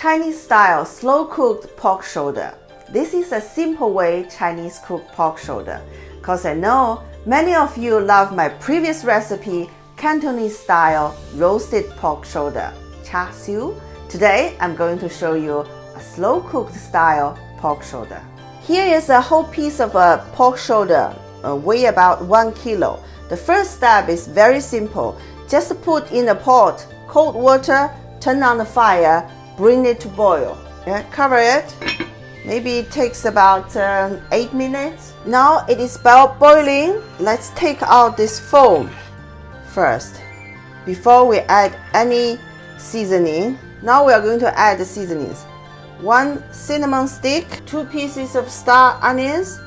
Chinese style slow cooked pork shoulder. This is a simple way Chinese cook pork shoulder, because I know many of you love my previous recipe, Cantonese style roasted pork shoulder, char siu. Today I'm going to show you a slow cooked style pork shoulder. Here is a whole piece of a pork shoulder, weigh about 1 kilo. The first step is very simple. Just put in a pot, cold water, turn on the fire, bring it to boil. Cover it. Maybe it takes about 8 minutes. Now it is boiling. Let's take out this foam first before we add any seasoning. Now we are going to add the seasonings. 1 cinnamon stick, 2 pieces of star-anise,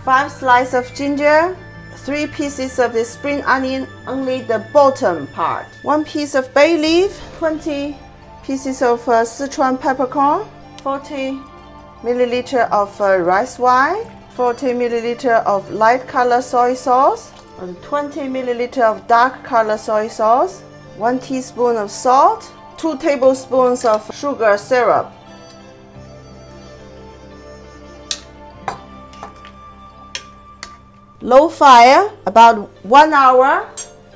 5 slices of ginger, 3 pieces of the spring onion, only the bottom part, 1 piece of bay leaf, 20 pieces of Sichuan peppercorn, 40 milliliter of rice wine, 40 milliliter of light color soy sauce, and 20 milliliter of dark color soy sauce, 1 teaspoon of salt, 2 tablespoons of sugar syrup. Low fire, about 1 hour,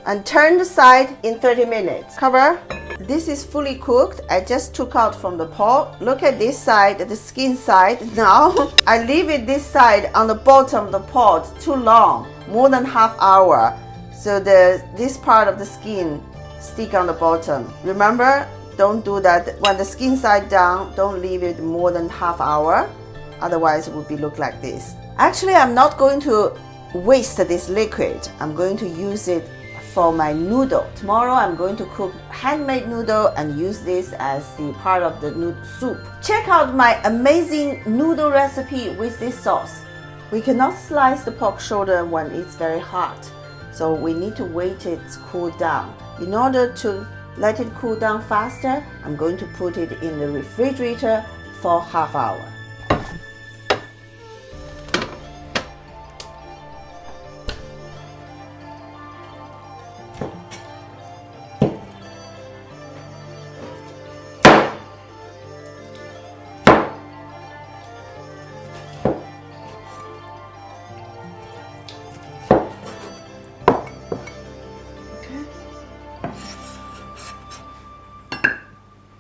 and turn the side in 30 minutes. Cover. This is fully cooked. I just took out from the pot. Look at this side, the skin side. Now I leave it this side on the bottom of the pot too long, more than half hour. So this part of the skin stick on the bottom. Remember, don't do that. When the skin side down, don't leave it more than half hour. Otherwise it would look like this. Actually, I'm not going to waste this liquid. I'm going to use it for my noodle. Tomorrow I'm going to cook handmade noodle and use this as the part of the noodle soup. Check out my amazing noodle recipe with this sauce. We cannot slice the pork shoulder when it's very hot, so we need to wait it cool down. In order to let it cool down faster, I'm going to put it in the refrigerator for half hour.